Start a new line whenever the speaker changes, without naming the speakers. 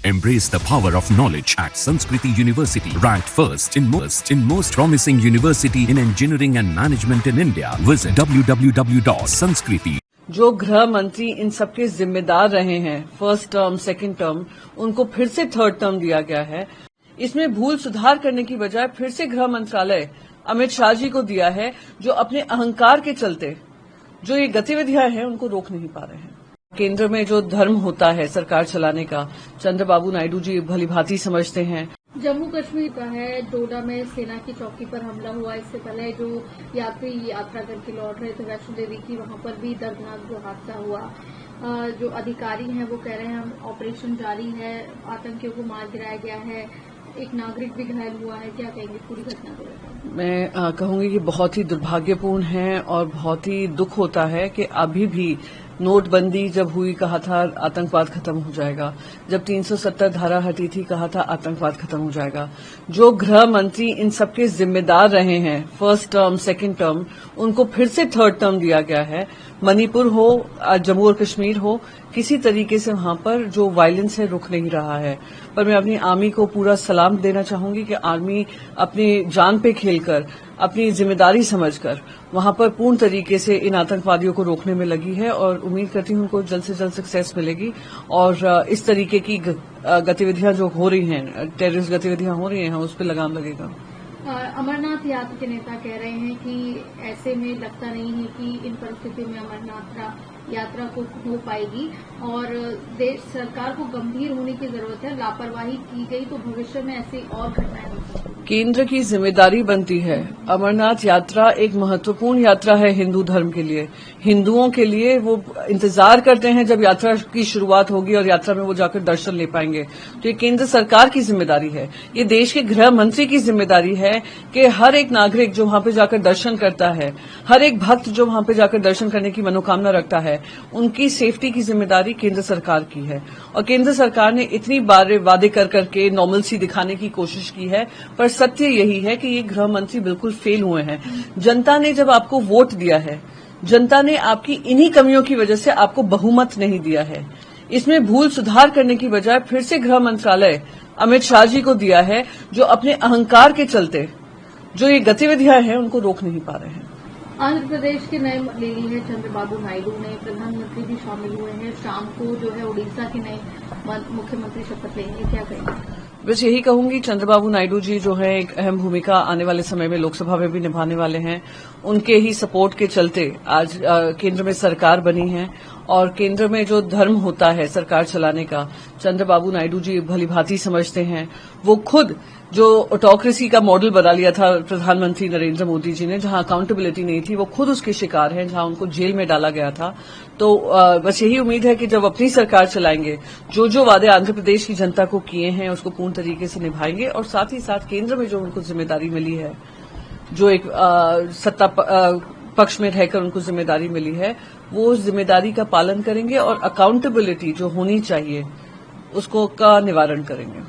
Embrace the power of knowledge at Sanskriti University, ranked first in most promising university in engineering and management in India. Visit www.sanskriti.
जो गृह मंत्री इन सबके जिम्मेदार रहे हैं, first term, second term, उनको फिर से थर्ड टर्म दिया गया है। इसमें भूल सुधार करने की बजाय फिर से गृह मंत्रालय अमित शाह जी को दिया है, जो अपने अहंकार के चलते जो ये गतिविधियां हैं उनको रोक नहीं पा रहे हैं। केंद्र में जो धर्म होता है सरकार चलाने का, चंद्रबाबू नायडू जी भली भांति समझते हैं।
जम्मू कश्मीर का है, डोडा में सेना की चौकी पर हमला हुआ। इससे पहले जो यात्री यात्रा करके लौट रहे थे वैष्णो देवी की, वहां पर भी दर्दनाक जो हादसा हुआ। जो अधिकारी हैं वो कह रहे हैं ऑपरेशन जारी है, आतंकियों को मार गिराया गया है, एक नागरिक भी घायल हुआ है। क्या कहेंगे पूरी घटना को लेकर?
मैं कहूंगी कि बहुत ही दुर्भाग्यपूर्ण है और बहुत ही दुख होता है कि अभी भी नोटबंदी जब हुई कहा था आतंकवाद खत्म हो जाएगा, जब 370 धारा हटी थी कहा था आतंकवाद खत्म हो जाएगा। जो गृह मंत्री इन सबके जिम्मेदार रहे हैं, फर्स्ट टर्म, सेकंड टर्म, उनको फिर से थर्ड टर्म दिया गया है। मणिपुर हो, जम्मू और कश्मीर हो, किसी तरीके से वहां पर जो वायलेंस है रुक नहीं रहा है। पर मैं अपनी आर्मी को पूरा सलाम देना चाहूंगी कि आर्मी अपनी जान पे खेलकर, अपनी जिम्मेदारी समझकर वहां पर पूर्ण तरीके से इन आतंकवादियों को रोकने में लगी है और उम्मीद करती हूं उनको जल्द से जल्द सक्सेस मिलेगी। और इस तरीके की गतिविधियां जो हो रही हैं, टेररिस्ट गतिविधियां हो रही हैं, उस पर लगाम लगेगा।
अमरनाथ यात्रा के नेता कह रहे हैं कि ऐसे में लगता नहीं है कि इन परिस्थितियों में अमरनाथ यात्रा को हो पाएगी और देश सरकार को गंभीर होने की जरूरत है। लापरवाही की गई तो भविष्य में ऐसी और घटनाएं हो सकती हैं।
केंद्र की जिम्मेदारी बनती है। अमरनाथ यात्रा एक महत्वपूर्ण यात्रा है हिंदू धर्म के लिए। हिंदुओं के लिए वो इंतजार करते हैं जब यात्रा की शुरुआत होगी और यात्रा में वो जाकर दर्शन ले पाएंगे। तो ये केंद्र सरकार की जिम्मेदारी है, ये देश के गृह मंत्री की जिम्मेदारी है कि हर एक नागरिक जो वहां पे जाकर दर्शन करता है, हर एक भक्त जो वहां पे जाकर दर्शन करने की मनोकामना रखता है, उनकी सेफ्टी की जिम्मेदारी केंद्र सरकार की है। और केंद्र सरकार ने इतनी बार वादे कर करके नॉर्मलसी दिखाने की कोशिश की है, पर सत्य यही है कि ये गृह मंत्री बिल्कुल फेल हुए हैं। जनता ने जब आपको वोट दिया है, जनता ने आपकी इन्हीं कमियों की वजह से आपको बहुमत नहीं दिया है। इसमें भूल सुधार करने की बजाय फिर से गृह मंत्रालय अमित शाह जी को दिया है, जो अपने अहंकार के चलते जो ये गतिविधियां हैं उनको रोक नहीं पा रहे हैं।
आंध्र प्रदेश के नए ले ली है चंद्रबाबू नायडू ने, प्रधानमंत्री भी शामिल हुए हैं। शाम को जो है उड़ीसा के नए मुख्यमंत्री शपथ लेंगे। क्या कहेंगे?
बस यही कहूंगी, चंद्रबाबू नायडू जी जो है एक अहम भूमिका आने वाले समय में लोकसभा में भी निभाने वाले हैं। उनके ही सपोर्ट के चलते आज केंद्र में सरकार बनी है और केंद्र में जो धर्म होता है सरकार चलाने का, चंद्रबाबू नायडू जी भली भांति समझते हैं। वो खुद जो ऑटोक्रेसी का मॉडल बना लिया था प्रधानमंत्री नरेंद्र मोदी जी ने, जहां अकाउंटेबिलिटी नहीं थी, वो खुद उसके शिकार हैं, जहां उनको जेल में डाला गया था। तो बस यही उम्मीद है कि जब अपनी सरकार चलाएंगे, जो जो वादे आंध्र प्रदेश की जनता को किए हैं उसको पूर्ण तरीके से निभाएंगे और साथ ही साथ केंद्र में जो उनको जिम्मेदारी मिली है, जो एक सत्ता पक्ष में रहकर उनको जिम्मेदारी मिली है, वो जिम्मेदारी का पालन करेंगे और अकाउंटेबिलिटी जो होनी चाहिए उसको का निवारण करेंगे।